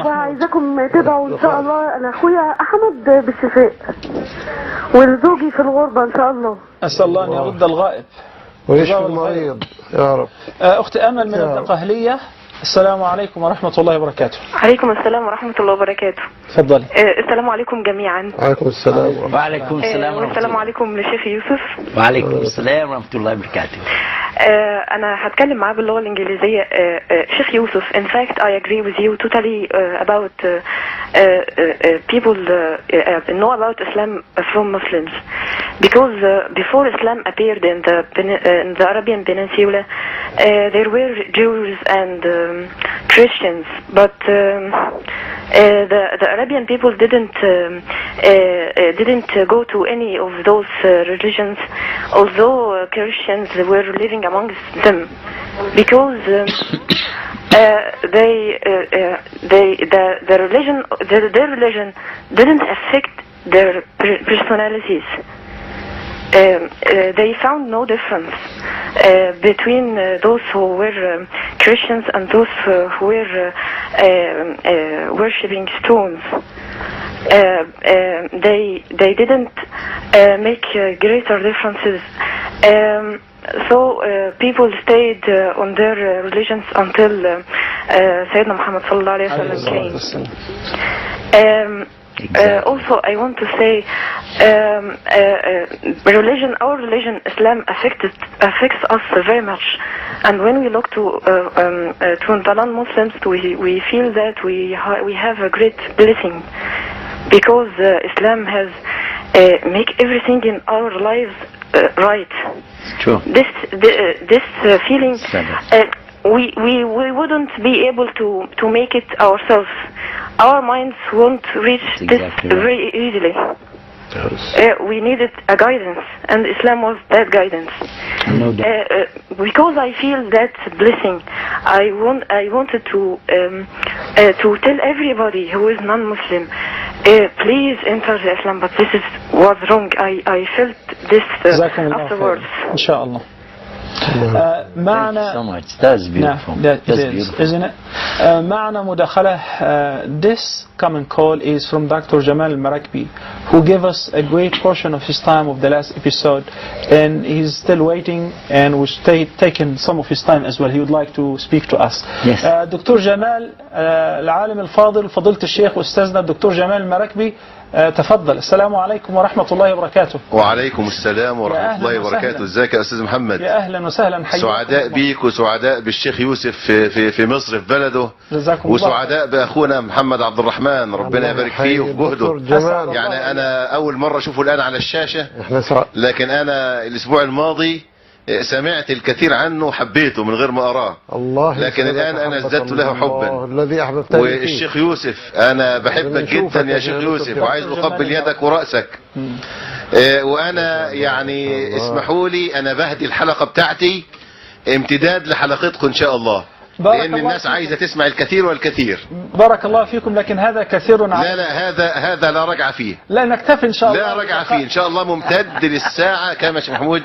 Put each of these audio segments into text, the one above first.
وعايزاكم تدعوا ان شاء الله. انا اخويا احمد بالشفاء وزوجي في الغربة ان شاء الله. اسال الله ان يرد الغائب ويشفي المريض يا رب. اختي امل من الدقهلية، السلام عليكم ورحمة الله وبركاته. عليكم السلام ورحمة الله وبركاته. تفضلي. السلام عليكم جميعا. وعليكم السلام. وعليكم السلام ورحمة الله. والسلام عليكم لشيخ يوسف. وعليكم السلام ورحمة الله وبركاته. أنا هتكلم معاه باللغة الإنجليزية. شيخ يوسف, in fact I agree with you totally about people know about Islam from Muslims, because before Islam appeared in the Arabian Peninsula there were Jews and Christians, but the Arabian people didn't go to any of those religions, although Christians were living amongst them, because their religion didn't affect their personalities. They found no difference between those who were Christians and those who were worshipping stones. They didn't make greater differences. So people stayed on their religions until Sayyidina Muhammad sallallahu alaihi wasallam came. Also, I want to say, our religion, Islam, affects us very much. And when we look to non-Muslims, we feel that we have a great blessing, because Islam has make everything in our lives right. True. This feeling, we wouldn't be able to make it ourselves. Our minds won't reach this very easily. We needed a guidance, and Islam was that guidance. Because I feel that blessing, I wanted to tell everybody who is non-Muslim, please enter the Islam, but this was wrong. I felt this afterwards. إن شاء الله. معنا so much. That's beautiful. That's beautiful, isn't it? معنا مداخلة. This common call is from Dr. Jamal Marakbi, who gave us a great portion of his time of the last episode, and he's still waiting, and we've taken some of his time as well. He would like to speak to us. Yes. دكتور جمال, العالم الفاضل فضيلة الشيخ وأستاذنا الدكتور جمال المراكبي, تفضل. السلام عليكم ورحمة الله وبركاته. وعليكم السلام ورحمة الله وبركاته. ازيك يا أستاذ محمد؟ يا أهلا وسهلا. حياك. سعداء بيك وسعداء بالشيخ يوسف في مصر في بلده، وسعداء بأخونا محمد عبد الرحمن، ربنا يبارك فيه وفي جهده. يعني أنا أول مرة أشوفه الآن على الشاشة، لكن أنا الأسبوع الماضي سمعت الكثير عنه وحبيته من غير ما أراه، لكن الآن أنا ازددت له حبا. والشيخ يوسف أنا بحبك جدا يا شيخ يوسف، وعايز أقبل يدك ورأسك. وأنا يعني اسمحوا لي أنا بهدي الحلقة بتاعتي امتداد لحلقتكم إن شاء الله، لأن الناس عايزة تسمع الكثير والكثير. بارك الله فيكم، لكن هذا كثير. لا هذا لا رجع فيه. لا نكتفي إن شاء الله. لا رجع فيه إن شاء الله، ممتد للساعة كما شيخ محمود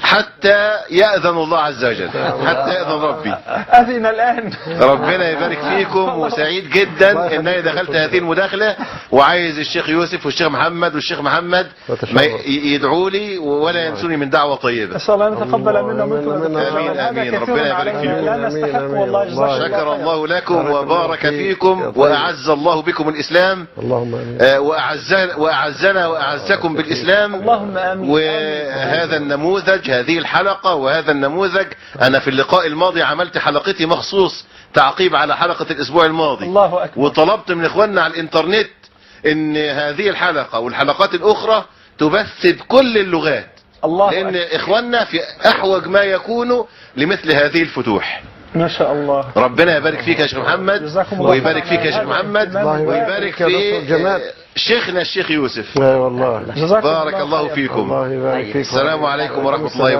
حتى يأذن الله عز وجل، حتى يأذن ربي. أذن الآن. ربنا يبارك فيكم، وسعيد جدا إنني دخلت هذه المداخلة، وعايز الشيخ يوسف والشيخ محمد ما يدعوا لي ولا ينسوني من دعوة طيبة. أسأل الله أن يتقبل منا ومنكم. آمين. ربنا يبارك فيكم. لا نستحق والله. شكر الله لكم وبارك فيكم، وأعز الله بكم الإسلام، وأعزنا وأعزكم بالإسلام. اللهم آمين. وهذا النموذج، هذه الحلقة وهذا النموذج، أنا في اللقاء الماضي عملت حلقتي مخصوص تعقيب على حلقة الأسبوع الماضي. الله أكبر. وطلبت من إخواننا على الإنترنت إن هذه الحلقة والحلقات الأخرى تبث بكل اللغات، لأن إخواننا في أحوج ما يكونوا لمثل هذه الفتوح. ما شاء الله. ربنا يبارك فيك يا شيخ محمد، ويبارك فيك يا شيخ محمد، ويبارك في شيخنا الشيخ يوسف. والله بارك الله فيكم. السلام عليكم ورحمة الله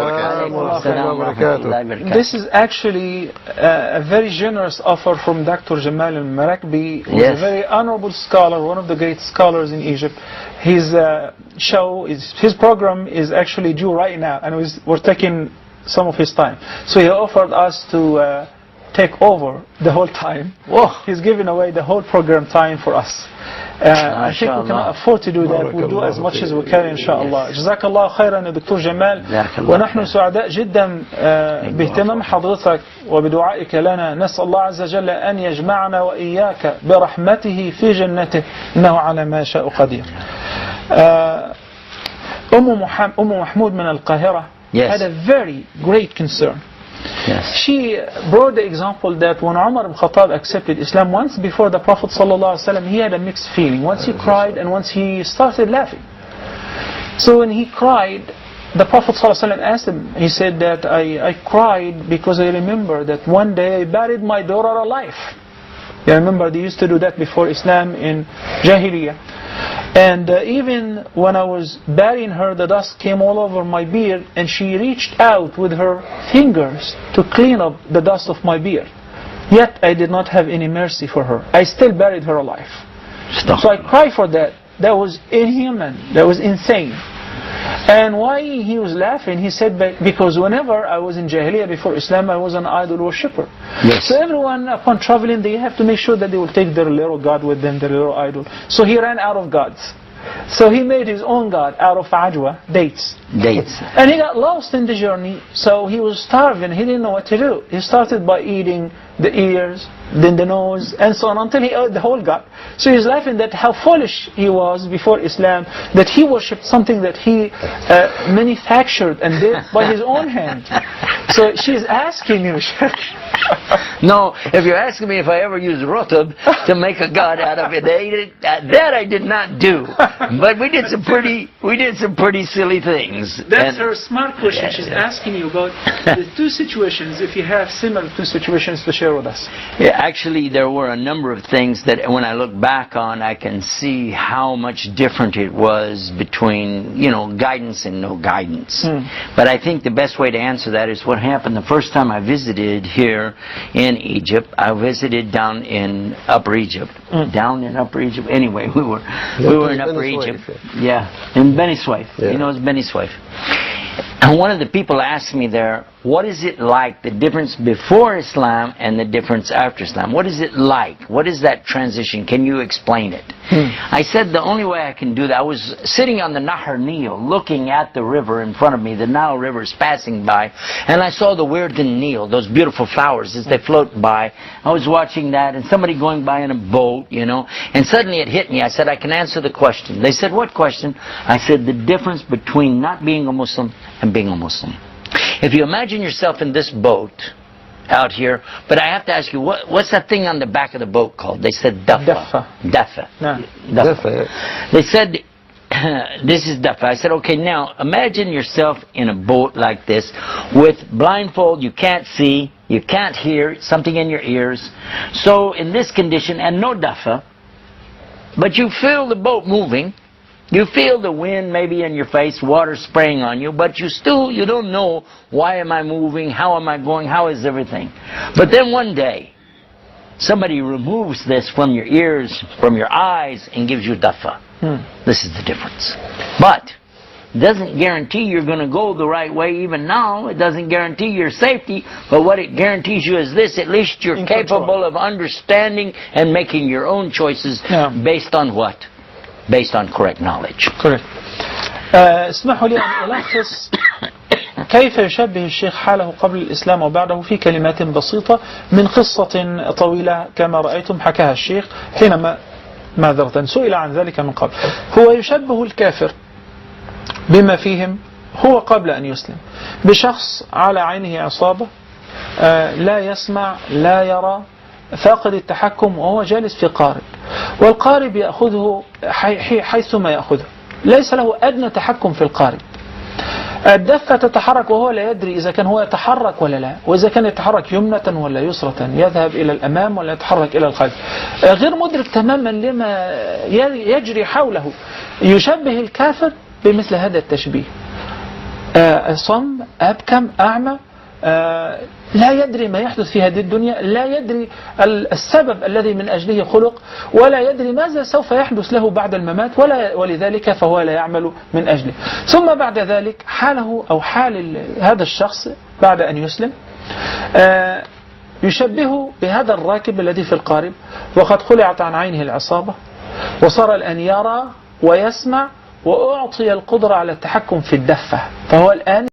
وبركاته. This is actually a very generous offer from Dr. Jamal al-Marakbi, who is a very honorable scholar, one of the great scholars in Egypt. His program is actually due right now, and we're taking some of his time. So he offered us to take over the whole time. He's giving away the whole program time for us. I think we cannot afford to do that. We'll do as much as we can إن شاء الله. جزاك الله خيرا يا دكتور جمال. ونحن سعداء جدا باهتمام حضرتك وبدعائك لنا. نسأل الله عز وجل أن يجمعنا وإياك برحمته في جنته إنه على ما يشاء قدير. أم محمود من القاهرة had a very great concern. She brought the example that when Umar ibn Khattab accepted Islam, once before the Prophet ﷺ, he had a mixed feeling. Once he cried and once he started laughing. So when he cried, the Prophet ﷺ asked him, he said that I cried because I remember that one day I buried my daughter alive. You remember they used to do that before Islam in Jahiliyyah. And even when I was burying her, the dust came all over my beard, and she reached out with her fingers to clean up the dust of my beard. Yet I did not have any mercy for her. I still buried her alive. So I cry for that. That was inhuman. That was insane. And why he was laughing, he said, because whenever I was in Jahiliyyah before Islam, I was an idol worshipper. So everyone, upon traveling, they have to make sure that they will take their little god with them, their little idol. So he ran out of gods. So he made his own god out of ajwa, dates. And he got lost in the journey, so he was starving, he didn't know what to do. He started by eating the ears, then the nose, and so on, until he ate the whole god. So he's laughing at how foolish he was before Islam, that he worshipped something that he manufactured and did by his own hand. So she's asking you, no, if you're asking me if I ever used rutub to make a god out of it, that I did not do. But we did some pretty silly things. That's her smart question. She's asking you about the two situations, if you have similar two situations to share with us. Yeah, actually, there were a number of things that when I look back on, I can see how much different it was between, guidance and no guidance. But I think the best way to answer that is what happened the first time I visited here in Egypt. I visited down in Upper Egypt. Anyway, we were in Upper Egypt. Yeah, in Beni Suef. It's Beni Suef. And one of the people asked me there, what is it like, the difference before Islam and the difference after Islam? What is it like? What is that transition? Can you explain it? I said the only way I can do that, I was sitting on the Nahar Nil, looking at the river in front of me. The Nile River is passing by, and I saw the Weirden Nil, those beautiful flowers as they float by. I was watching that, and somebody going by in a boat, and suddenly it hit me. I said, I can answer the question. They said, what question? I said, the difference between not being a Muslim and being a Muslim. If you imagine yourself in this boat out here, but I have to ask you, what's that thing on the back of the boat called? They said Dafa. They said, this is Dafa. I said, okay, now imagine yourself in a boat like this with blindfold, you can't see, you can't hear, something in your ears. So in this condition, and no Dafa, but you feel the boat moving. You feel the wind maybe in your face, water spraying on you, but you don't know, why am I moving, how am I going, how is everything. But then one day, somebody removes this from your ears, from your eyes, and gives you dafa. This is the difference. But it doesn't guarantee you're going to go the right way even now. It doesn't guarantee your safety, but what it guarantees you is this, at least you're capable of understanding and making your own choices based on what? Based on correct knowledge. Correct. اسمحوا لي أن ألخص كيف يشبه الشيخ حاله قبل الإسلام وبعده في كلمات بسيطة من قصة طويلة كما رأيتم حكاها الشيخ حينما معذرة سئل عن ذلك من قبل. هو يشبه الكافر بما فيهم هو قبل أن يسلم بشخص على عينه عصابة لا يسمع لا يرى فاقد التحكم وهو جالس في قارب، والقارب يأخذه حيثما يأخذه، ليس له أدنى تحكم في القارب. الدفة تتحرك وهو لا يدري إذا كان هو يتحرك ولا لا، وإذا كان يتحرك يمنة ولا يسرة، يذهب إلى الأمام ولا يتحرك إلى الخلف، غير مدرك تماما لما يجري حوله. يشبه الكافر بمثل هذا التشبيه، صم أبكم أعمى، لا يدري ما يحدث في هذه الدنيا، لا يدري السبب الذي من أجله خلق، ولا يدري ماذا سوف يحدث له بعد الممات، ولذلك فهو لا يعمل من أجله. ثم بعد ذلك حاله أو حال هذا الشخص بعد أن يسلم يشبهه بهذا الراكب الذي في القارب وقد خلعت عن عينه العصابة وصار الآن يرى ويسمع وأعطي القدرة على التحكم في الدفة، فهو الآن